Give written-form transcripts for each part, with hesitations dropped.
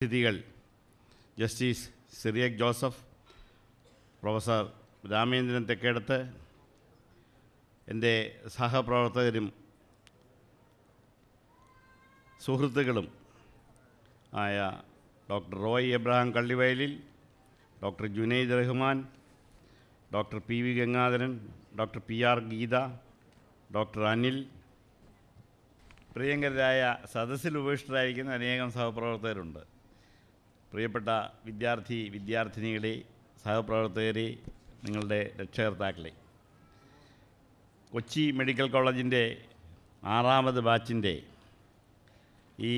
അതിഥികൾ justice Cyriac Joseph, professor Ramendran Thekkedath, എൻ്റെ സഹപ്രവർത്തകരും സുഹൃത്തുക്കളും ആയ doctor Roy Abraham Kallivayalil, doctor Junaid Rahman, doctor P V Gangadharan, doctor P R Geetha, doctor Anil, പ്രിയങ്കരായ സദസ്സിൽ ഉപവിഷ്ടരായിരിക്കുന്ന അനേകം സഹപ്രവർത്തകരുണ്ട്. പ്രിയപ്പെട്ട വിദ്യാർത്ഥിനികളെ, സഹപ്രവർത്തകരെ, നിങ്ങളുടെ രക്ഷകർത്താക്കളെ, കൊച്ചി മെഡിക്കൽ കോളേജിൻ്റെ 6ാമത് ബാച്ചിൻ്റെ ഈ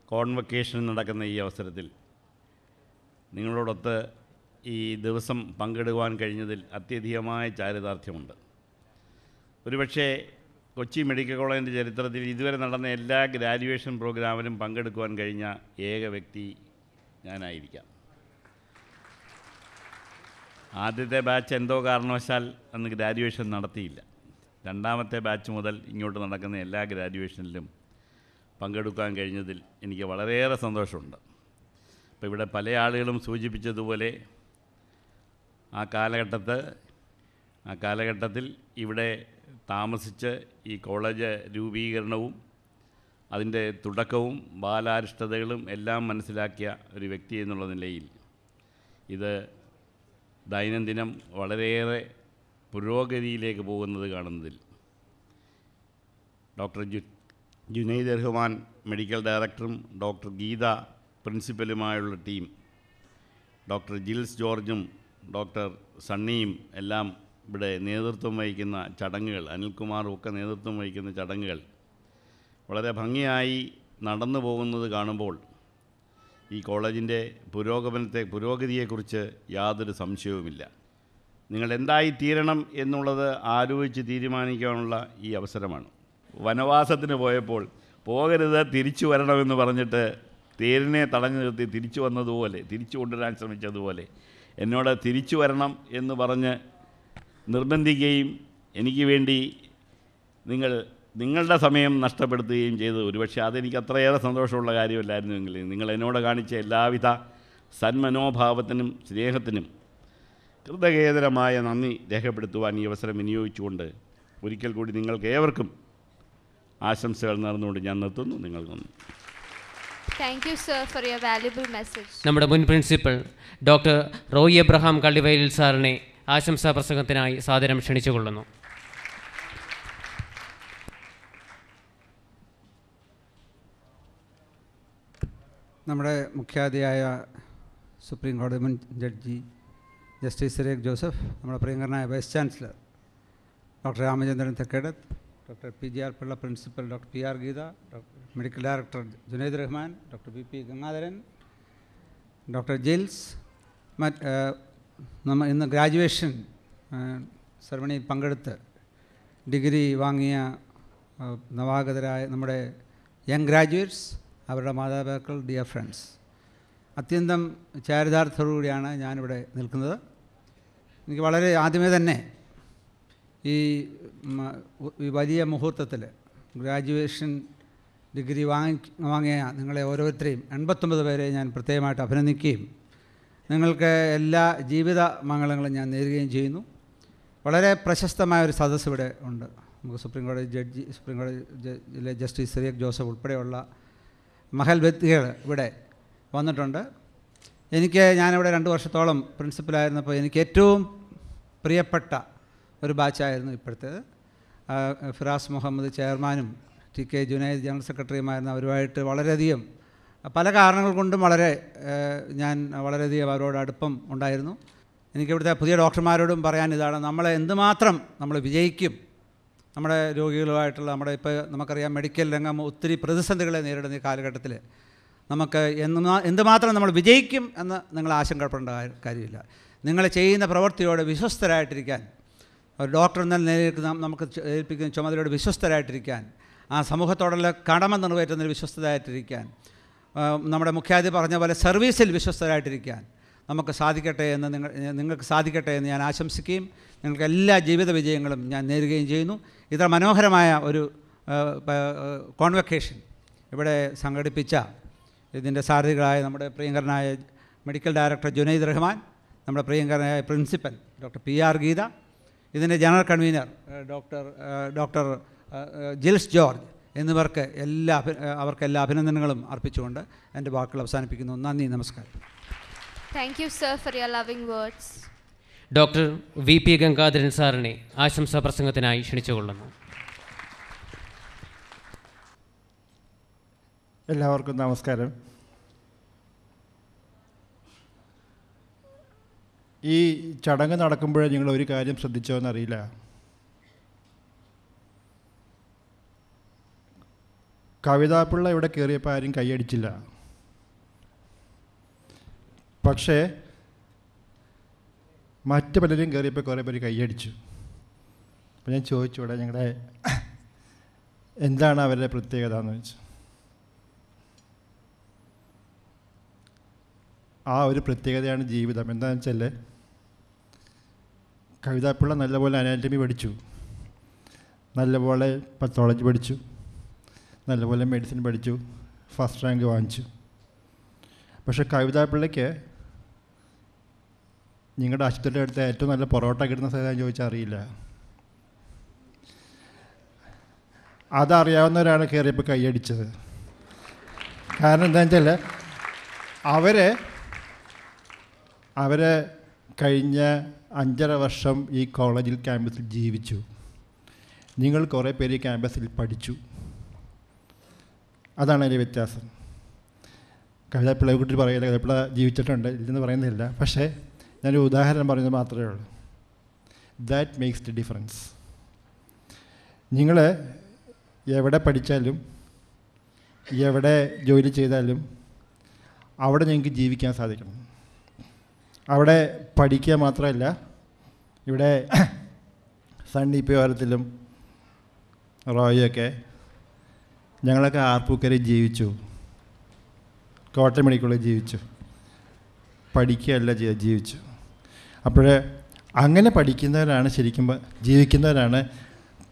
കോൺവൊക്കേഷൻ നടക്കുന്ന ഈ അവസരത്തിൽ നിങ്ങളോടൊത്ത് ഈ ദിവസം പങ്കെടുക്കുവാൻ കഴിഞ്ഞതിൽ അത്യധികമായ ചാരിതാർത്ഥ്യമുണ്ട്. ഒരുപക്ഷേ കൊച്ചി മെഡിക്കൽ കോളേജിൻ്റെ ചരിത്രത്തിൽ ഇതുവരെ നടന്ന എല്ലാ ഗ്രാജുവേഷൻ പ്രോഗ്രാമിലും പങ്കെടുക്കുവാൻ കഴിഞ്ഞ ഏക വ്യക്തി ഞാനായിരിക്കാം. ആദ്യത്തെ ബാച്ച് എന്തോ കാരണവശാൽ അന്ന് ഗ്രാജുവേഷൻ നടത്തിയില്ല. 2ാമത്തെ ബാച്ച് മുതൽ ഇങ്ങോട്ട് നടക്കുന്ന എല്ലാ ഗ്രാജുവേഷനിലും പങ്കെടുക്കാൻ കഴിഞ്ഞതിൽ എനിക്ക് വളരെയേറെ സന്തോഷമുണ്ട്. അപ്പോൾ ഇവിടെ പല ആളുകളും സൂചിപ്പിച്ചതുപോലെ ആ കാലഘട്ടത്തിൽ ഇവിടെ താമസിച്ച് ഈ കോളേജ് രൂപീകരണവും അതിൻ്റെ തുടക്കവും ബാലാരിഷ്ടതകളും എല്ലാം മനസ്സിലാക്കിയ ഒരു വ്യക്തി എന്നുള്ള നിലയിൽ ഇത് ദൈനംദിനം വളരെയേറെ പുരോഗതിയിലേക്ക് പോകുന്നത് കാണുന്നതിൽ ഡോക്ടർ ജുനൈദ് റഹ്മാൻ മെഡിക്കൽ ഡയറക്ടറും ഡോക്ടർ ഗീത പ്രിൻസിപ്പലുമായുള്ള ടീം, ഡോക്ടർ ജിൽസ് ജോർജും ഡോക്ടർ സണ്ണിയും എല്ലാം ഇവിടെ നേതൃത്വം വഹിക്കുന്ന ചടങ്ങുകൾ, അനിൽകുമാറും ഒക്കെ നേതൃത്വം വഹിക്കുന്ന ചടങ്ങുകൾ വളരെ ഭംഗിയായി നടന്നു പോകുന്നത് കാണുമ്പോൾ ഈ കോളേജിൻ്റെ പുരോഗതിയെക്കുറിച്ച് യാതൊരു സംശയവുമില്ല. നിങ്ങൾ എന്തായി തീരണം എന്നുള്ളത് ആലോചിച്ച് തീരുമാനിക്കാനുള്ള ഈ അവസരമാണ്. വനവാസത്തിന് പോയപ്പോൾ പോകരുത്, തിരിച്ചു വരണമെന്ന് പറഞ്ഞിട്ട് തേരിനെ തടഞ്ഞു നിർത്തി തിരിച്ചു കൊണ്ടുവരാൻ ശ്രമിച്ചതുപോലെ എന്നോട് തിരിച്ചു വരണം എന്ന് പറഞ്ഞ് നിർബന്ധിക്കുകയും എനിക്ക് വേണ്ടി നിങ്ങളുടെ സമയം നഷ്ടപ്പെടുത്തുകയും ചെയ്തത് ഒരുപക്ഷെ അതെനിക്ക് അത്രയേറെ സന്തോഷമുള്ള കാര്യമല്ലായിരുന്നുവെങ്കിൽ നിങ്ങൾ എന്നോട് കാണിച്ച എല്ലാവിധ സന്മനോഭാവത്തിനും സ്നേഹത്തിനും കൃതജ്ഞതരമായ നന്ദി രേഖപ്പെടുത്തുവാൻ ഈ അവസരം വിനിയോഗിച്ചുകൊണ്ട് ഒരിക്കൽ കൂടി നിങ്ങൾക്ക് ഏവർക്കും ആശംസകൾ നേർന്നുകൊണ്ട് ഞാൻ നിർത്തുന്നു. നിങ്ങൾക്ക് നന്ദി. Thank you, sir, for your valuable message. നമ്മുടെ മുൻ പ്രിൻസിപ്പൽ ഡോക്ടർ റോയ് എബ്രഹാം കള്ളിവയലിൽ സാറിനെ ആശംസാ പ്രസംഗത്തിനായി സാദരം ക്ഷണിച്ചുകൊള്ളുന്നു. നമ്മുടെ മുഖ്യാതിഥിയായ സുപ്രീം കോടതി മുൻ ജഡ്ജി ജസ്റ്റിസ് സിറിയക് ജോസഫ്, നമ്മുടെ പ്രിയങ്കരനായ vice chancellor doctor Ramachandran Thekkedath, doctor PGR Pillai principal doctor PR Geetha, medical director Junaid Rahman, doctor BP Gangadharan, doctor Jils, ഇന്ന് ഗ്രാജുവേഷൻ സെറമണിയിൽ പങ്കെടുത്ത് ഡിഗ്രി വാങ്ങിയ നവാഗതരായ നമ്മുടെ യങ് ഗ്രാജുവേറ്റ്സ്, അവരുടെ മാതാപിതാക്കൾ, ഡിയർ ഫ്രണ്ട്സ്, അത്യന്തം ചാരിതാർത്ഥത്തോടുകൂടിയാണ് ഞാനിവിടെ നിൽക്കുന്നത്. എനിക്ക് വളരെ ആദ്യമേ തന്നെ ഈ വലിയ മുഹൂർത്തത്തിൽ ഗ്രാജുവേഷൻ ഡിഗ്രി വാങ്ങിയ നിങ്ങളെ ഓരോരുത്തരെയും 89 പേരെ ഞാൻ പ്രത്യേകമായിട്ട് അഭിനന്ദിക്കുകയും നിങ്ങൾക്ക് എല്ലാ ജീവിത മംഗളങ്ങളും ഞാൻ നേരുകയും ചെയ്യുന്നു. വളരെ പ്രശസ്തമായൊരു സദസ്സ് ഇവിടെ ഉണ്ട്. നമുക്ക് സുപ്രീം കോടതി ജസ്റ്റിസ് സിറിയക് ജോസഫ് ഉൾപ്പെടെയുള്ള മഹൽ വ്യക്തികൾ ഇവിടെ വന്നിട്ടുണ്ട്. ഞാനിവിടെ 2 വർഷത്തോളം പ്രിൻസിപ്പലായിരുന്നപ്പോൾ എനിക്ക് ഏറ്റവും പ്രിയപ്പെട്ട ഒരു ബാച്ചായിരുന്നു ഇപ്പോഴത്തേത്. ഫിറാസ് മുഹമ്മദ് ചെയർമാനും TK ജുനൈദ് ജനറൽ സെക്രട്ടറിയുമായിരുന്ന അവരുമായിട്ട് വളരെയധികം പല കാരണങ്ങൾ കൊണ്ടും ഞാൻ വളരെയധികം അവരോട് അടുപ്പം ഉണ്ടായിരുന്നു. എനിക്കിവിടുത്തെ പുതിയ ഡോക്ടർമാരോടും പറയാൻ ഇതാണ്, നമ്മളെ എന്തുമാത്രം നമ്മൾ വിജയിക്കും നമ്മുടെ രോഗികളുമായിട്ടുള്ള ഇപ്പോൾ നമുക്കറിയാം മെഡിക്കൽ രംഗം ഒത്തിരി പ്രതിസന്ധികളെ നേരിടുന്ന ഈ കാലഘട്ടത്തിൽ നമുക്ക് എന്തുമാത്രം നമ്മൾ വിജയിക്കും എന്ന് നിങ്ങൾ ആശങ്കപ്പെടേണ്ട കാര്യമില്ല. നിങ്ങൾ ചെയ്യുന്ന പ്രവൃത്തിയോട് വിശ്വസ്തരായിട്ടിരിക്കാൻ, ഒരു ഡോക്ടർ എന്ന നിലയിൽ നമുക്ക് ഏൽപ്പിക്കുന്ന ചുമതലയോട് വിശ്വസ്തരായിട്ടിരിക്കാൻ, ആ സമൂഹത്തോടുള്ള കടമ നിറവേറ്റുന്നതിൽ വിശ്വസ്തരായിട്ടിരിക്കാൻ, നമ്മുടെ മുഖ്യാതിഥി പറഞ്ഞ പോലെ സർവീസിൽ വിശ്വസ്തരായിട്ടിരിക്കാൻ നമുക്ക് സാധിക്കട്ടെ എന്ന് നിങ്ങൾക്ക് സാധിക്കട്ടെ എന്ന് ഞാൻ ആശംസിക്കുകയും നിങ്ങൾക്ക് എല്ലാ ജീവിത വിജയങ്ങളും ഞാൻ നേരുകയും ചെയ്യുന്നു. ഇത്ര മനോഹരമായ ഒരു കോൺവൊക്കേഷൻ ഇവിടെ സംഘടിപ്പിച്ച ഇതിൻ്റെ സാരഥികളായ നമ്മുടെ പ്രിയങ്കരനായ മെഡിക്കൽ ഡയറക്ടർ ജുനൈദ് റഹ്മാൻ, നമ്മുടെ പ്രിയങ്കരനായ പ്രിൻസിപ്പൽ ഡോക്ടർ PR ഗീത, ഇതിൻ്റെ general convener doctor Jils George എന്നിവർക്ക് അവർക്കെല്ലാ അഭിനന്ദനങ്ങളും അർപ്പിച്ചുകൊണ്ട് എൻ്റെ വാക്കുകൾ അവസാനിപ്പിക്കുന്നു. നന്ദി, നമസ്കാരം. Thank you, sir, for your loving words. Doctor VP Gangadharan സാറിനെ ആശംസാ പ്രസംഗത്തിനായി ക്ഷണിച്ചുകൊള്ളുന്നു. എല്ലാവർക്കും നമസ്കാരം. ഈ ചടങ്ങ് നടക്കുമ്പോഴേ നിങ്ങൾ ഒരു കാര്യം ശ്രദ്ധിച്ചോ എന്നറിയില്ല. കവിതാപിള്ള ഇവിടെ കയറിയപ്പോൾ ആരും കൈയടിച്ചില്ല. പക്ഷേ മറ്റ് പലരും കയറിയപ്പോൾ കുറേ പേര് കൈയടിച്ചു. അപ്പോൾ ഞാൻ ചോദിച്ചു, ഇവിടെ ഞങ്ങളുടെ എന്താണ് അവരുടെ പ്രത്യേകത എന്ന് വെച്ചു. ആ ഒരു പ്രത്യേകതയാണ് ജീവിതം. എന്താണെന്ന് വെച്ചാൽ കവിതാപിള്ള നല്ലപോലെ അനാറ്റമി പഠിച്ചു, നല്ലപോലെ പത്തോളജി പഠിച്ചു, നല്ലപോലെ മെഡിസിൻ പഠിച്ചു, ഫസ്റ്റ് റാങ്ക് വാങ്ങിച്ചു. പക്ഷേ കവിതാപിള്ളയ്ക്ക് നിങ്ങളുടെ ആശുപത്രിയുടെ അടുത്ത് ഏറ്റവും നല്ല പൊറോട്ട കിട്ടുന്ന സ്ഥലം ചോദിച്ചാൽ അറിയില്ല. അതറിയാവുന്നവരാണ് കയറിയപ്പോൾ കൈയടിച്ചത്. കാരണം എന്താണെന്ന് വെച്ചാൽ അവരെ കഴിഞ്ഞ 5.5 വർഷം ഈ കോളേജിൽ ക്യാമ്പസിൽ ജീവിച്ചു. നിങ്ങൾ കുറേ പേര് ഈ ക്യാമ്പസിൽ പഠിച്ചു. അതാണ് അതിൻ്റെ വ്യത്യാസം. കവിതാപിള്ളയെ കുറിച്ച് പറയില്ല, കവിതാപിള്ള ജീവിച്ചിട്ടുണ്ട്, ഇല്ലെന്ന് പറയുന്നില്ല. പക്ഷേ ഞാനൊരു ഉദാഹരണം പറയുന്നത് മാത്രമേ ഉള്ളൂ. That makes the difference. നിങ്ങൾ എവിടെ പഠിച്ചാലും എവിടെ ജോലി ചെയ്താലും അവിടെ ഞങ്ങൾക്ക് ജീവിക്കാൻ സാധിക്കണം. അവിടെ പഠിക്കുക മാത്രമല്ല, ഇവിടെ സണ്ണി പിയോരത്തിലും റോയൊക്കെ ഞങ്ങളൊക്കെ ആർപ്പൂക്കരയിൽ ജീവിച്ചു, കോട്ടയം മെഡിക്കലിൽ ജീവിച്ചു, പഠിക്കുകയല്ല ജീവിച്ചു. അപ്പോൾ അങ്ങനെ പഠിക്കുന്നവരാണ് ശരിക്കും ജീവിക്കുന്നവരാണ്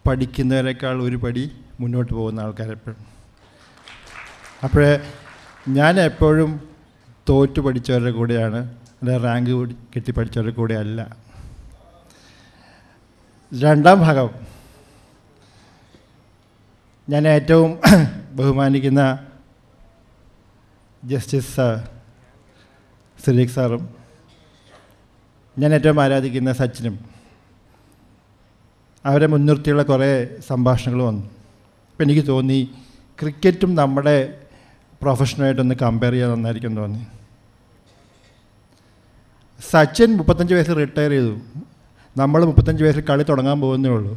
പഠിക്കുന്നവരെക്കാൾ ഒരു പടി മുന്നോട്ട് പോകുന്ന ആൾക്കാരെപ്പോഴും. അപ്പോൾ ഞാൻ എപ്പോഴും തോറ്റു പഠിച്ചവരുടെ കൂടെയാണ്, അല്ലെ റാങ്ക് കിട്ടി പഠിച്ചവരുടെ കൂടെ അല്ല. രണ്ടാം ഭാഗം, ഞാൻ ഏറ്റവും ബഹുമാനിക്കുന്ന ജസ്റ്റിസ് സിറിയക് സാറും ഞാൻ ഏറ്റവും ആരാധിക്കുന്ന സച്ചിനും അവരെ മുൻനിർത്തിയുള്ള കുറേ സംഭാഷണങ്ങൾ വന്നു. അപ്പം എനിക്ക് തോന്നി ക്രിക്കറ്റും നമ്മുടെ പ്രൊഫഷനുമായിട്ടൊന്ന് കമ്പയർ ചെയ്യാൻ നന്നായിരിക്കും തോന്നി. സച്ചിൻ 35 വയസ്സിൽ റിട്ടയർ ചെയ്തു, നമ്മൾ 35 വയസ്സിൽ കളി തുടങ്ങാൻ പോകുന്നേ ഉള്ളൂ.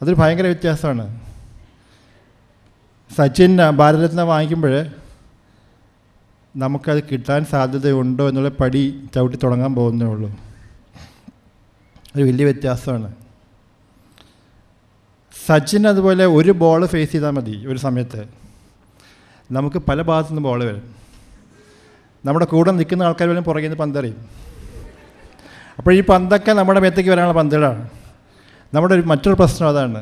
അതൊരു ഭയങ്കര വ്യത്യാസമാണ്. സച്ചിൻ ഭാരതരത്ന വാങ്ങിക്കുമ്പോൾ നമുക്കത് കിട്ടാൻ സാധ്യതയുണ്ടോ എന്നുള്ള പടി ചവിട്ടി തുടങ്ങാൻ പോകുന്നേ ഉള്ളൂ. ഒരു വലിയ വ്യത്യാസമാണ്. സച്ചിൻ അതുപോലെ ഒരു ബോൾ ഫേസ് ചെയ്താൽ മതി ഒരു സമയത്ത്, നമുക്ക് പല ഭാഗത്തു നിന്ന് ബോൾ വരും. നമ്മുടെ കൂടെ നിൽക്കുന്ന ആൾക്കാർ പോലും പുറകിൽ നിന്ന് പന്തെറിയും. അപ്പോൾ ഈ പന്തൊക്കെ നമ്മുടെ മേത്തേക്ക് വരാനുള്ള പന്തുകളാണ്. നമ്മുടെ മറ്റൊരു പ്രശ്നം അതാണ്,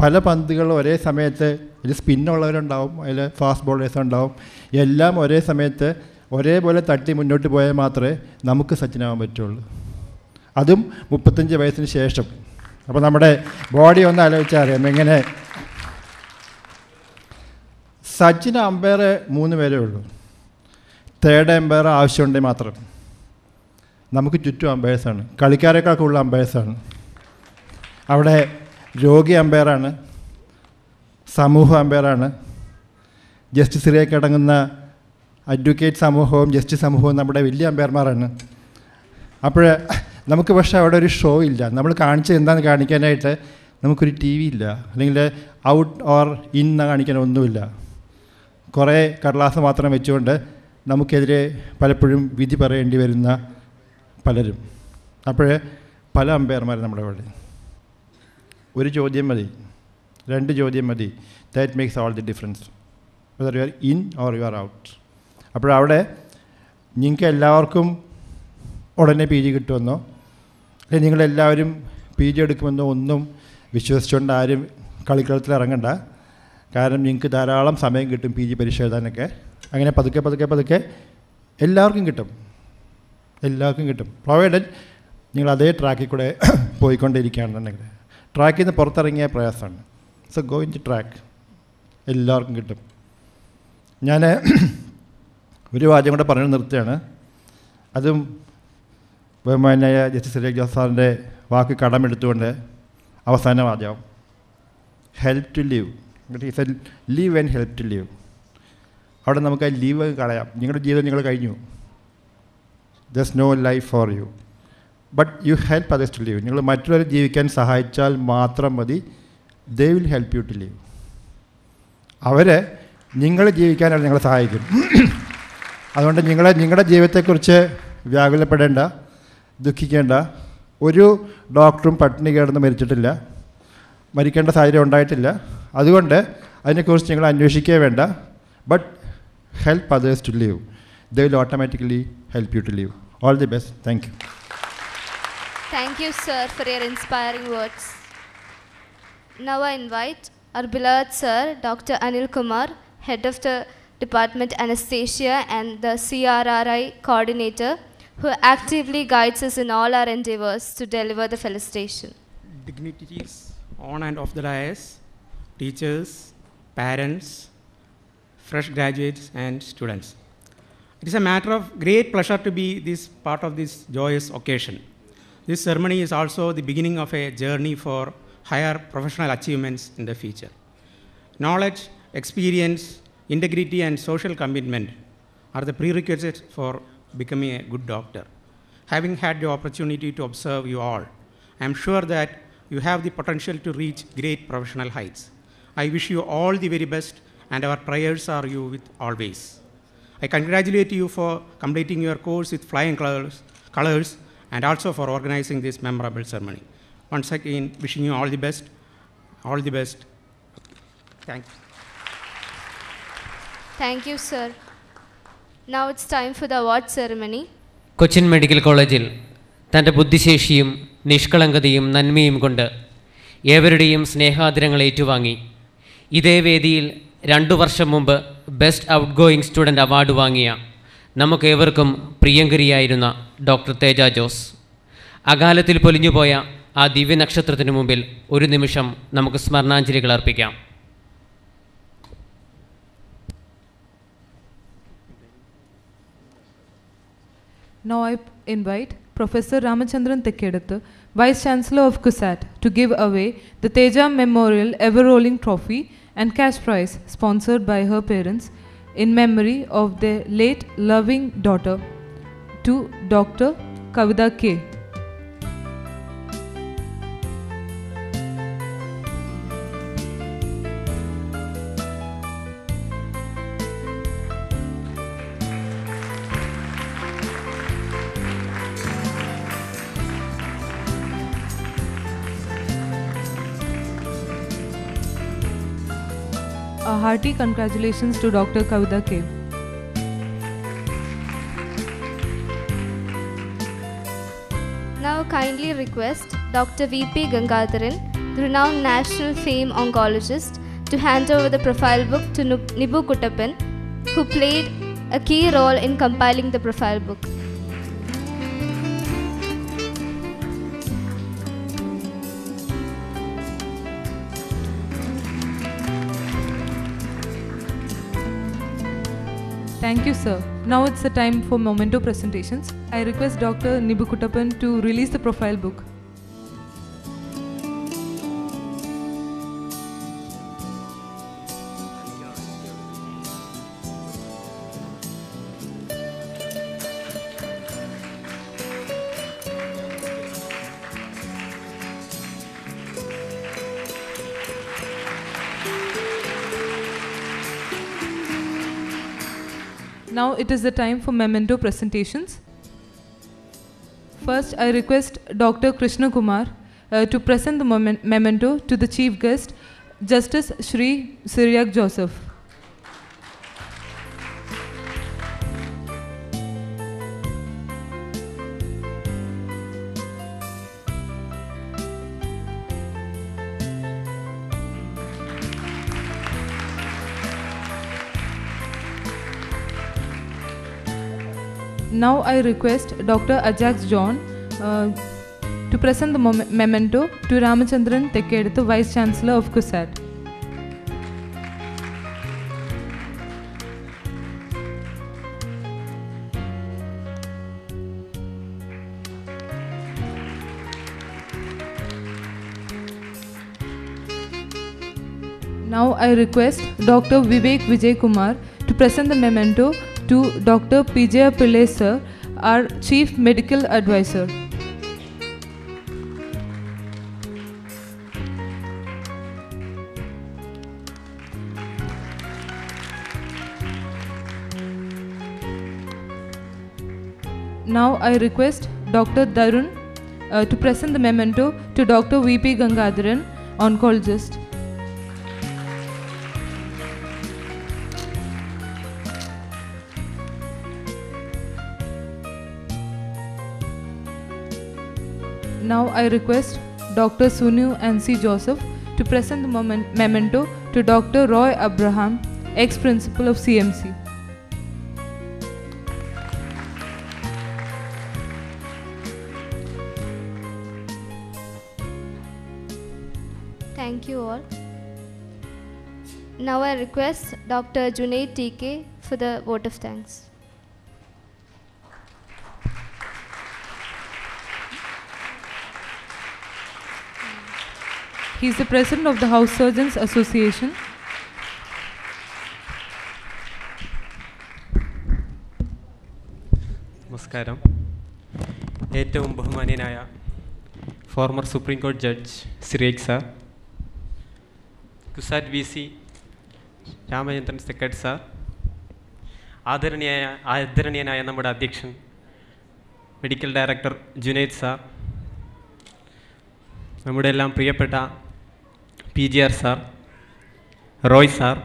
പല പന്തുകളും ഒരേ സമയത്ത്, അതിൽ സ്പിന്നുള്ളവരുണ്ടാവും, അതിൽ ഫാസ്റ്റ് ബോളേഴ്സ് ഉണ്ടാവും, എല്ലാം ഒരേ സമയത്ത് ഒരേപോലെ തട്ടി മുന്നോട്ട് പോയാൽ മാത്രമേ നമുക്ക് സച്ചിനാവാൻ പറ്റുള്ളൂ. അതും 35 വയസ്സിന് ശേഷം. അപ്പോൾ നമ്മുടെ ബോഡി ഒന്ന് ആലോചിച്ചാൽ അറിയാം എങ്ങനെ. സച്ചിന് അമ്പയർ 3 പേരേ ഉള്ളൂ. തേർഡ് അമ്പയർ ആവശ്യമുണ്ടെങ്കിൽ മാത്രം. നമുക്ക് ചുറ്റും അമ്പയേഴ്സാണ്, കളിക്കാരേക്കാൾ കൂടുതൽ അമ്പയേഴ്സാണ്. അവിടെ രോഗി അമ്പയറാണ്, സമൂഹ അമ്പയറാണ്, ജസ്റ്റിസിലേക്ക് അടങ്ങുന്ന അഡ്വക്കേറ്റ് സമൂഹവും ജസ്റ്റിസ് സമൂഹവും നമ്മുടെ വലിയ അമ്പയർമാരാണ്. അപ്പോൾ നമുക്ക് പക്ഷേ അവിടെ ഒരു ഷോ ഇല്ല. നമ്മൾ കാണിച്ചത് എന്താണെന്ന് കാണിക്കാനായിട്ട് നമുക്കൊരു TV ഇല്ല, അല്ലെങ്കിൽ ഔട്ട് ഓർ ഇൻ എന്ന് കാണിക്കാൻ ഒന്നുമില്ല. കുറേ കടലാസ് മാത്രം വെച്ചുകൊണ്ട് നമുക്കെതിരെ പലപ്പോഴും വിധി പറയേണ്ടി വരുന്ന പലരും. അപ്പോൾ പല അമ്പയർമാർ നമ്മുടെ ഇവിടെ. ഒരു ചോദ്യം മതി, 2 ചോദ്യം മതി. That makes all the difference, whether you are in or you are out. അപ്പോഴവിടെ നിങ്ങൾക്ക് എല്ലാവർക്കും ഉടനെ PG കിട്ടുമെന്നോ അല്ലെങ്കിൽ നിങ്ങളെല്ലാവരും PG എടുക്കുമെന്നോ ഒന്നും വിശ്വസിച്ചുകൊണ്ട് ആരും കളിക്കളത്തിൽ ഇറങ്ങണ്ട. കാരണം നിങ്ങൾക്ക് ധാരാളം സമയം കിട്ടും PG പരീക്ഷ എഴുതാനൊക്കെ. അങ്ങനെ പതുക്കെ എല്ലാവർക്കും കിട്ടും. പ്രൊവൈഡഡ് നിങ്ങൾ അതേ ട്രാക്കിൽ കൂടെ പോയിക്കൊണ്ടിരിക്കുകയാണെന്നുണ്ടെങ്കിൽ. ട്രാക്കിൽ നിന്ന് പുറത്തിറങ്ങിയ പ്രയാസമാണ്. So go into track. എല്ലാവർക്കും കിട്ടും. ഞാൻ ഒരു വാചകം കൂടെ പറഞ്ഞു നിർത്തുകയാണ്. അതും ബഹുമാനായ ജസ്റ്റിസ് സിറിയക് ജോസഫ് സാറിൻ്റെ വാക്ക് കടമെടുത്തുകൊണ്ട് അവസാന വാചകം, help to live. Is a live and help to live. അവിടെ നമുക്ക് ആ ലീവ് കളയാം. നിങ്ങളുടെ ജീവിതം നിങ്ങൾ കഴിഞ്ഞു. There's no life for you, but you help others to live. നിങ്ങൾ മറ്റുള്ളവരെ ജീവിക്കാൻ സഹായിച്ചാൽ മാത്രം മതി. They will help you to live. അവരെ നിങ്ങൾ ജീവിക്കാനാണ് നിങ്ങളെ സഹായിക്കും. അതുകൊണ്ട് നിങ്ങളുടെ ജീവിതത്തെക്കുറിച്ച് വ്യാകുലപ്പെടേണ്ട, ദുഃഖിക്കേണ്ട. ഒരു ഡോക്ടറും പട്ടിണി കിടന്ന് മരിച്ചിട്ടില്ല, മരിക്കേണ്ട സാഹചര്യം ഉണ്ടായിട്ടില്ല. അതുകൊണ്ട് അതിനെക്കുറിച്ച് നിങ്ങൾ അന്വേഷിക്കേ വേണ്ട. But help others to live. They will automatically help you to live. All the best. Thank you. Thank you, sir, for your inspiring words. Now I invite our beloved sir, Dr. Anil Kumar, head of the Department Anesthesia and the CRRI coordinator, who actively guides us in all our endeavors to deliver the felicitation. Dignitaries on and off the dais, teachers, parents, fresh graduates and students. It is a matter of great pleasure to be this part of this joyous occasion. This ceremony is also the beginning of a journey for higher professional achievements in the future. Knowledge, experience, integrity and social commitment are the prerequisites for becoming a good doctor. Having had the opportunity to observe you all, I am sure that you have the potential to reach great professional heights. I wish you all the very best, and our prayers are you with always. I congratulate you for completing your course with flying colors and also for organizing this memorable ceremony. Once again, wishing you all the best. All the best. Thank you. Thank you, sir. Now it's time for the award ceremony. Cochin medical കോളേജിൽ തൻ്റെ ബുദ്ധിശേഷിയും നിഷ്കളങ്കതയും നന്മയും കൊണ്ട് ഏവരുടെയും സ്നേഹാദരങ്ങൾ ഏറ്റുവാങ്ങി ഇതേ വേദിയിൽ 2 വർഷം മുമ്പ് best out going student award വാങ്ങിയ നമുക്കേവർക്കും പ്രിയങ്കരിയായിരുന്ന ഡോക്ടർ തേജ ജോസ്. അകാലത്തിൽ പൊലിഞ്ഞുപോയ ആ ദിവ്യനക്ഷത്രത്തിനു മുമ്പിൽ ഒരു നിമിഷം നമുക്ക് സ്മരണാഞ്ജലികൾ അർപ്പിക്കാം. Now I invite Professor Ramachandran Tekkedathu, Vice Chancellor of CUSAT, to give away the Teja Memorial Ever-Rolling Trophy and cash prize sponsored by her parents in memory of their late loving daughter, to Dr. Kavita K. A hearty congratulations to Dr. Kavita K. Now kindly request Dr. V.P. Gangadharan, the renowned national fame oncologist, to hand over the profile book to Nibu Kuttappan, who played a key role in compiling the profile book. Thank you, sir. Now it's the time for memento presentations. I request Dr. Nibu Kuttappan to release the profile book. Now it is the time for memento presentations. First, I request Dr. Krishna Kumar to present the memento to the chief guest, Justice Shri Syriac Joseph. Now I request Dr. Ajax John to present the memento to Ramachandran Tekkeduthu, Vice Chancellor of CUSAT. Now I request Dr. Vivek Vijay Kumar to present the memento to Dr. P.J. Pillai sir, our Chief Medical Advisor. Now I request Dr. Darun to present the memento to Dr. V.P. Gangadharan, oncologist. Now I request Dr. Sunu and C. Joseph to present the memento to Dr. Roy Abraham, ex-principal of CMC. Thank you all. Now I request Dr. Junaid TK for the vote of thanks. He is the President of the House Surgeons Association. നമസ്കാരം. ഏറ്റവും ബഹുമാന്യനായ former supreme കോടതി judge Cyriac sir, CUSAT V C Ramachandran Thekked sir, ആദരണീയനായ നമ്മുടെ അധ്യക്ഷൻ medical director Junaid sir, നമ്മുടെ എല്ലാം പ്രിയപ്പെട്ട PGR sir, Roy sir,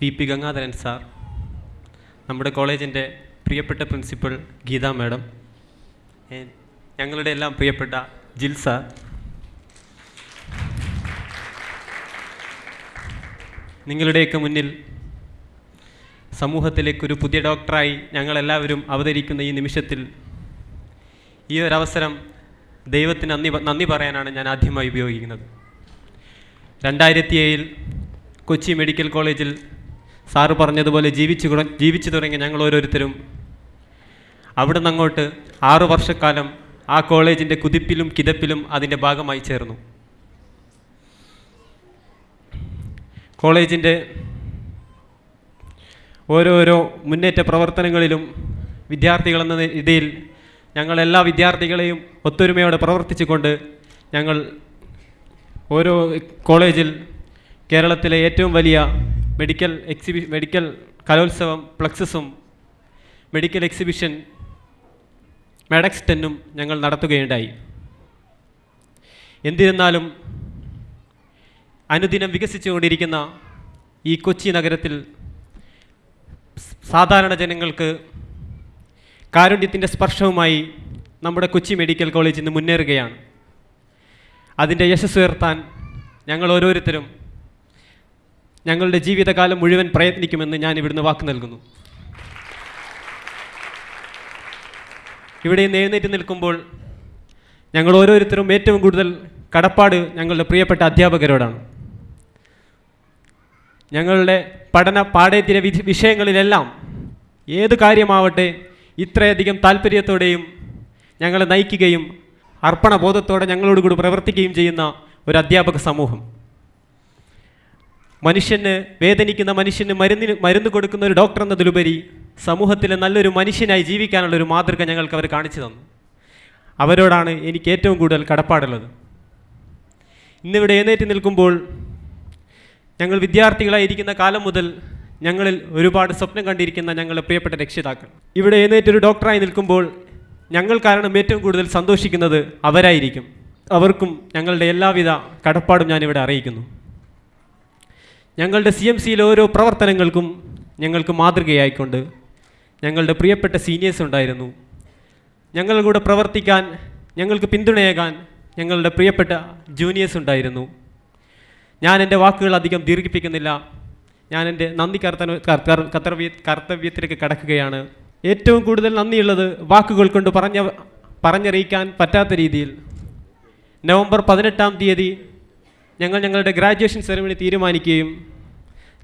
VP Gangadharan sir, നമ്മുടെ കോളേജിൻ്റെ പ്രിയപ്പെട്ട പ്രിൻസിപ്പൽ ഗീത മാഡം, ഞങ്ങളുടെ എല്ലാം പ്രിയപ്പെട്ട ജിൽ സാർ, നിങ്ങളുടെയൊക്കെ മുന്നിൽ സമൂഹത്തിലേക്കൊരു പുതിയ ഡോക്ടറായി ഞങ്ങളെല്ലാവരും അവതരിക്കുന്ന ഈ നിമിഷത്തിൽ ഈ ഒരവസരം ദൈവത്തിന് നന്ദി പറയാനാണ് ഞാൻ ആദ്യമായി ഉപയോഗിക്കുന്നത്. 2007 കൊച്ചി മെഡിക്കൽ കോളേജിൽ സാറ് പറഞ്ഞതുപോലെ ജീവിച്ചു തുടങ്ങിയ ഞങ്ങൾ ഓരോരുത്തരും അവിടെ നിന്ന് അങ്ങോട്ട് 6 വർഷക്കാലം ആ കോളേജിൻ്റെ കുതിപ്പിലും കിതപ്പിലും അതിൻ്റെ ഭാഗമായി ചേർന്നു. കോളേജിൻ്റെ ഓരോരോ മുന്നേറ്റ പ്രവർത്തനങ്ങളിലും വിദ്യാർത്ഥികളെന്ന രീതിയിൽ ഞങ്ങളെല്ലാ വിദ്യാർത്ഥികളെയും ഒത്തൊരുമയോടെ പ്രവർത്തിച്ചുകൊണ്ട് ഞങ്ങൾ ഓരോ കോളേജിൽ കേരളത്തിലെ ഏറ്റവും വലിയ മെഡിക്കൽ കലോത്സവം പ്ലക്സസും മെഡിക്കൽ എക്സിബിഷൻ മെഡക്സ് 10 ഞങ്ങൾ നടത്തുകയുണ്ടായി. എന്നിരുന്നാലും അനുദിനം വികസിച്ചുകൊണ്ടിരിക്കുന്ന ഈ കൊച്ചി നഗരത്തിൽ സാധാരണ ജനങ്ങൾക്ക് കാരുണ്യത്തിൻ്റെ സ്പർശവുമായി നമ്മുടെ കൊച്ചി മെഡിക്കൽ കോളേജ് ഇന്ന് മുന്നേറുകയാണ്. അതിൻ്റെ യശസ് ഉയർത്താൻ ഞങ്ങൾ ഓരോരുത്തരും ഞങ്ങളുടെ ജീവിതകാലം മുഴുവൻ പ്രയത്നിക്കുമെന്ന് ഞാൻ ഇവിടുന്ന് വാക്ക് നൽകുന്നു. ഇവിടെ നിന്ന് എഴുന്നേറ്റ് നിൽക്കുമ്പോൾ ഞങ്ങൾ ഓരോരുത്തരും ഏറ്റവും കൂടുതൽ കടപ്പാട് ഞങ്ങളുടെ പ്രിയപ്പെട്ട അധ്യാപകരോടാണ്. ഞങ്ങളുടെ പാഠ്യേതര വിഷയങ്ങളിലെല്ലാം ഏത് കാര്യമാവട്ടെ ഇത്രയധികം താല്പര്യത്തോടെയും ഞങ്ങളെ നയിക്കുകയും അർപ്പണബോധത്തോടെ ഞങ്ങളോട് കൂടി പ്രവർത്തിക്കുകയും ചെയ്യുന്ന ഒരു അധ്യാപക സമൂഹം. മനുഷ്യന് വേദനിക്കുന്ന മനുഷ്യന് മരുന്ന് കൊടുക്കുന്ന ഒരു ഡോക്ടർ എന്നതിലുപരി സമൂഹത്തിലെ നല്ലൊരു മനുഷ്യനായി ജീവിക്കാനുള്ളൊരു മാതൃക ഞങ്ങൾക്ക് അവർ കാണിച്ചു തന്നു. അവരോടാണ് എനിക്ക് ഏറ്റവും കൂടുതൽ കടപ്പാടുള്ളത്. ഇന്നിവിടെ എഴുന്നേറ്റ് നിൽക്കുമ്പോൾ ഞങ്ങൾ വിദ്യാർത്ഥികളായിരിക്കുന്ന കാലം മുതൽ ഞങ്ങളിൽ ഒരുപാട് സ്വപ്നം കണ്ടിരിക്കുന്ന ഞങ്ങളുടെ പ്രിയപ്പെട്ട രക്ഷിതാക്കൾ ഇവിടെ എഴുന്നേറ്റൊരു ഡോക്ടറായി നിൽക്കുമ്പോൾ ഞങ്ങൾ കാരണം ഏറ്റവും കൂടുതൽ സന്തോഷിക്കുന്നത് അവരായിരിക്കും. അവർക്കും ഞങ്ങളുടെ എല്ലാവിധ കടപ്പാടും ഞാനിവിടെ അറിയിക്കുന്നു. ഞങ്ങളുടെ CMCയിലെ ഓരോ പ്രവർത്തനങ്ങൾക്കും ഞങ്ങൾക്ക് മാതൃകയായിക്കൊണ്ട് ഞങ്ങളുടെ പ്രിയപ്പെട്ട സീനിയേഴ്സ് ഉണ്ടായിരുന്നു. ഞങ്ങളുടെ കൂടെ പ്രവർത്തിക്കാൻ ഞങ്ങൾക്ക് പിന്തുണയേകാൻ ഞങ്ങളുടെ പ്രിയപ്പെട്ട ജൂനിയേഴ്സ് ഉണ്ടായിരുന്നു. ഞാൻ എൻ്റെ വാക്കുകൾ അധികം ദീർഘിപ്പിക്കുന്നില്ല. ഞാൻ എൻ്റെ നന്ദി കർത്തവ്യത്തിലേക്ക് കടക്കുകയാണ്. ഏറ്റവും കൂടുതൽ നന്ദിയുള്ളത് വാക്കുകൾ കൊണ്ട് പറഞ്ഞറിയിക്കാൻ പറ്റാത്ത രീതിയിൽ നവംബർ 18-ാം തീയതി ഞങ്ങളുടെ ഗ്രാജുവേഷൻ സെറിമണി തീരുമാനിക്കുകയും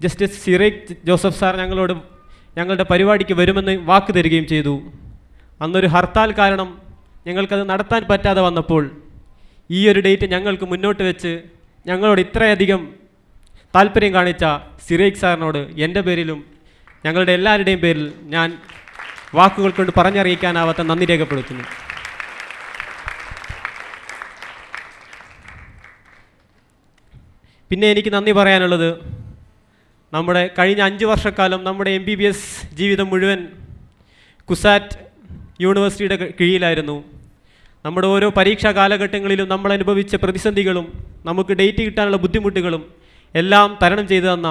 ജസ്റ്റിസ് സിറേഖ് ജോസഫ് സാർ ഞങ്ങളുടെ പരിപാടിക്ക് വരുമെന്ന് വാക്ക് തരികയും ചെയ്തു. അന്നൊരു ഹർത്താൽ കാരണം ഞങ്ങൾക്കത് നടത്താൻ പറ്റാതെ വന്നപ്പോൾ ഈ ഒരു ഡേറ്റ് ഞങ്ങൾക്ക് മുന്നോട്ട് വെച്ച് ഞങ്ങളോട് ഇത്രയധികം താല്പര്യം കാണിച്ച സിറേഖ് സാറിനോട് എൻ്റെ പേരിലും ഞങ്ങളുടെ എല്ലാവരുടെയും പേരിൽ ഞാൻ വാക്കുകൾ കൊണ്ട് പറഞ്ഞറിയിക്കാനാവാത്ത നന്ദി രേഖപ്പെടുത്തുന്നു. പിന്നെ എനിക്ക് നന്ദി പറയാനുള്ളത്, നമ്മുടെ കഴിഞ്ഞ 5 വർഷക്കാലം നമ്മുടെ MBBS ജീവിതം മുഴുവൻ കുസാറ്റ് യൂണിവേഴ്സിറ്റിയുടെ കീഴിലായിരുന്നു. നമ്മുടെ ഓരോ പരീക്ഷാ കാലഘട്ടങ്ങളിലും നമ്മൾ അനുഭവിച്ച പ്രതിസന്ധികളും നമുക്ക് ഡേറ്റ് കിട്ടാനുള്ള ബുദ്ധിമുട്ടുകളും എല്ലാം തരണം ചെയ്തു തന്ന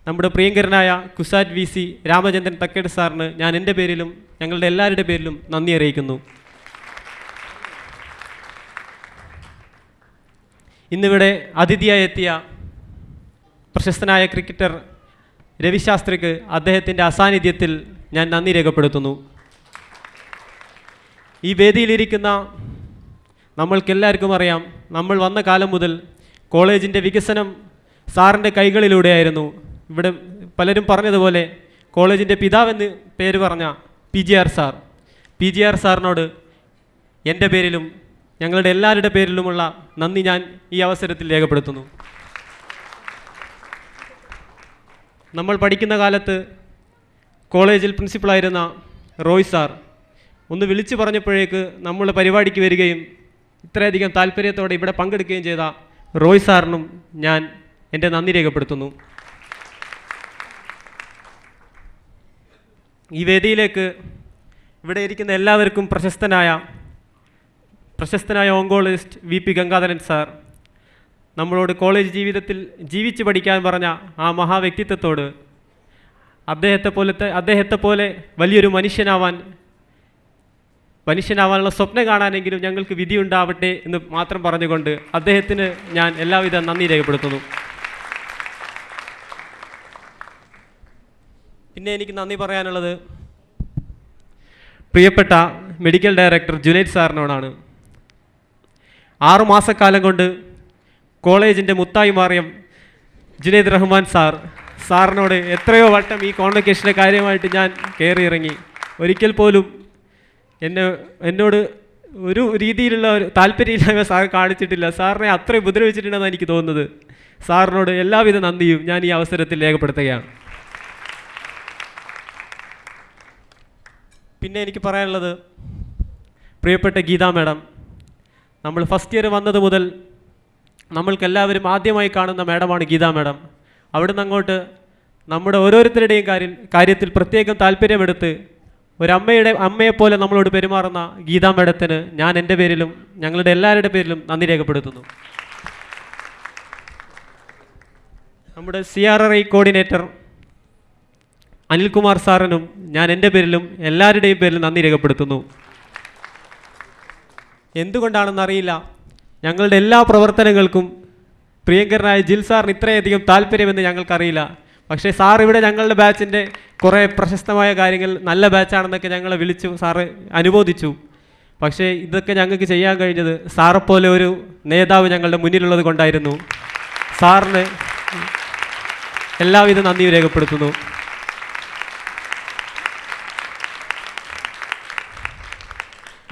നമ്മുടെ പ്രിയങ്കരനായ കുസാറ്റ് VC രാമചന്ദ്രൻ തക്കേട് സാറിന് ഞാൻ എൻ്റെ പേരിലും ഞങ്ങളുടെ എല്ലാവരുടെ പേരിലും നന്ദി അറിയിക്കുന്നു. ഇന്നിവിടെ അതിഥിയായി എത്തിയ പ്രശസ്തനായ ക്രിക്കറ്റർ രവിശാസ്ത്രിക്ക് അദ്ദേഹത്തിൻ്റെ അസാന്നിധ്യത്തിൽ ഞാൻ നന്ദി രേഖപ്പെടുത്തുന്നു. ഈ വേദിയിലിരിക്കുന്ന നമ്മൾക്കെല്ലാവർക്കും അറിയാം, നമ്മൾ വന്ന കാലം മുതൽ കോളേജിൻ്റെ വികസനം സാറിൻ്റെ കൈകളിലൂടെയായിരുന്നു. ഇവിടെ പലരും പറഞ്ഞതുപോലെ കോളേജിൻ്റെ പിതാവെന്ന് പേര് പറഞ്ഞ PGR സാറിനോട് എൻ്റെ പേരിലും ഞങ്ങളുടെ എല്ലാവരുടെ പേരിലുമുള്ള നന്ദി ഞാൻ ഈ അവസരത്തിൽ രേഖപ്പെടുത്തുന്നു. നമ്മൾ പഠിക്കുന്ന കാലത്ത് കോളേജിൽ പ്രിൻസിപ്പളായിരുന്ന റോയ് സാർ ഒന്ന് വിളിച്ചു പറഞ്ഞപ്പോഴേക്ക് നമ്മൾ പരിപാടിക്ക് വരികയും ഇത്രയധികം താല്പര്യത്തോടെ ഇവിടെ പങ്കെടുക്കുകയും ചെയ്ത റോയ് സാറിനും ഞാൻ എൻ്റെ നന്ദി രേഖപ്പെടുത്തുന്നു. ഈ വേദിയിലേക്ക് ഇവിടെ ഇരിക്കുന്ന എല്ലാവർക്കും പ്രശസ്തനായ ഓങ്കോളജിസ്റ്റ് VP ഗംഗാധരൻ സാർ, നമ്മളോട് കോളേജ് ജീവിതത്തിൽ ജീവിച്ച് പഠിക്കാൻ പറഞ്ഞ ആ മഹാവ്യക്തിത്വത്തോട് അദ്ദേഹത്തെ പോലെ വലിയൊരു മനുഷ്യനാവാനുള്ള സ്വപ്നം കാണാനെങ്കിലും ഞങ്ങൾക്ക് വിധിയുണ്ടാവട്ടെ എന്ന് മാത്രം പറഞ്ഞുകൊണ്ട് അദ്ദേഹത്തിന് ഞാൻ എല്ലാവിധ നന്ദി രേഖപ്പെടുത്തുന്നു. പിന്നെ എനിക്ക് നന്ദി പറയാനുള്ളത് പ്രിയപ്പെട്ട മെഡിക്കൽ ഡയറക്ടർ ജുനൈദ് സാറിനോടാണ്. 6 മാസക്കാലം കൊണ്ട് കോളേജിൻ്റെ മുത്തായി മാറിയ ജുനൈദ് റഹ്മാൻ സാറിനോട് എത്രയോ വട്ടം ഈ കോൺവക്കേഷൻ്റെ കാര്യമായിട്ട് ഞാൻ കയറിയിറങ്ങി. ഒരിക്കൽ പോലും എന്നോട് ഒരു രീതിയിലുള്ള ഒരു താല്പര്യമില്ലായ്മ സാർ കാണിച്ചിട്ടില്ല. സാറിനെ അത്രയും ഉപദ്രവിച്ചിട്ടുണ്ടെന്നാണ് എനിക്ക് തോന്നുന്നത്. സാറിനോട് എല്ലാവിധ നന്ദിയും ഞാൻ ഈ അവസരത്തിൽ രേഖപ്പെടുത്തുകയാണ്. പിന്നെ എനിക്ക് പറയാനുള്ളത്, പ്രിയപ്പെട്ട ഗീതാ മാഡം, നമ്മൾ ഫസ്റ്റ് ഇയർ വന്നത് മുതൽ നമ്മൾക്കെല്ലാവരും ആദ്യമായി കാണുന്ന മാഡമാണ് ഗീതാ മാഡം. അവിടുന്ന് അങ്ങോട്ട് നമ്മുടെ ഓരോരുത്തരുടെയും കാര്യത്തിൽ പ്രത്യേകം താല്പര്യമെടുത്ത് അമ്മയെപ്പോലെ നമ്മളോട് പെരുമാറുന്ന ഗീതാ മാഡത്തിന് ഞാൻ എൻ്റെ പേരിലും ഞങ്ങളുടെ എല്ലാവരുടെ പേരിലും നന്ദി രേഖപ്പെടുത്തുന്നു. നമ്മുടെ CRRI കോർഡിനേറ്റർ അനിൽകുമാർ സാറിനും ഞാൻ എൻ്റെ പേരിലും എല്ലാവരുടെയും പേരിലും നന്ദി രേഖപ്പെടുത്തുന്നു. എന്തുകൊണ്ടാണെന്നറിയില്ല, ഞങ്ങളുടെ എല്ലാ പ്രവർത്തനങ്ങൾക്കും പ്രിയങ്കരനായ ജിൽ സാറിന് ഇത്രയധികം താല്പര്യമെന്ന് ഞങ്ങൾക്കറിയില്ല. പക്ഷേ സാർ ഇവിടെ ഞങ്ങളുടെ ബാച്ചിൻ്റെ കുറേ പ്രശസ്തമായ കാര്യങ്ങൾ നല്ല ബാച്ചാണെന്നൊക്കെ ഞങ്ങളെ വിളിച്ചു സാറ് അനുമോദിച്ചു. പക്ഷേ ഇതൊക്കെ ഞങ്ങൾക്ക് ചെയ്യാൻ കഴിഞ്ഞത് സാറെപ്പോലെ ഒരു നേതാവ് ഞങ്ങളുടെ മുന്നിലുള്ളത് കൊണ്ടായിരുന്നു. സാറിന് എല്ലാവിധ നന്ദിയും രേഖപ്പെടുത്തുന്നു.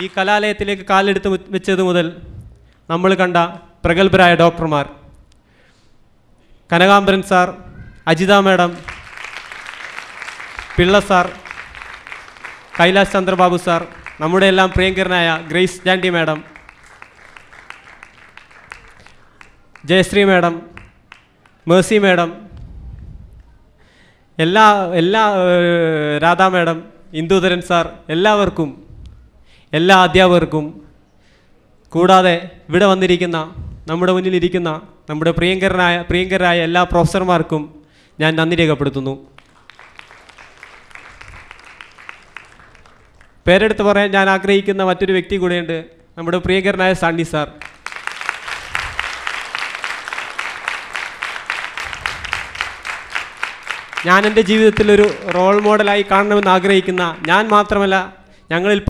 ഈ കലാലയത്തിലേക്ക് കാലെടുത്ത് വെച്ചത് മുതൽ നമ്മൾ കണ്ട പ്രഗത്ഭരായ ഡോക്ടർമാർ, Kanakambaran sir, Ajitha madam, Pillai sir, Kailas Chandrababu sir, നമ്മുടെ എല്ലാം പ്രിയങ്കരനായ Grace Jandi madam, Jayashree madam, Mercy madam, എല്ലാ രാധാ മാഡം, ഇന്ദുധരൻ സാർ, എല്ലാ അധ്യാപകർക്കും, കൂടാതെ ഇവിടെ വന്നിരിക്കുന്ന നമ്മുടെ മുന്നിലിരിക്കുന്ന നമ്മുടെ പ്രിയങ്കരായ എല്ലാ പ്രൊഫസർമാർക്കും ഞാൻ നന്ദി രേഖപ്പെടുത്തുന്നു. പേരെടുത്ത് പറയാൻ ഞാൻ ആഗ്രഹിക്കുന്ന മറ്റൊരു വ്യക്തി കൂടെയുണ്ട്, നമ്മുടെ പ്രിയങ്കരനായ സണ്ണി സാർ. ഞാൻ എൻ്റെ ജീവിതത്തിൽ ഒരു റോൾ മോഡലായി കാണണമെന്ന് ആഗ്രഹിക്കുന്ന ഞാൻ മാത്രമല്ല, ഞങ്ങളിൽ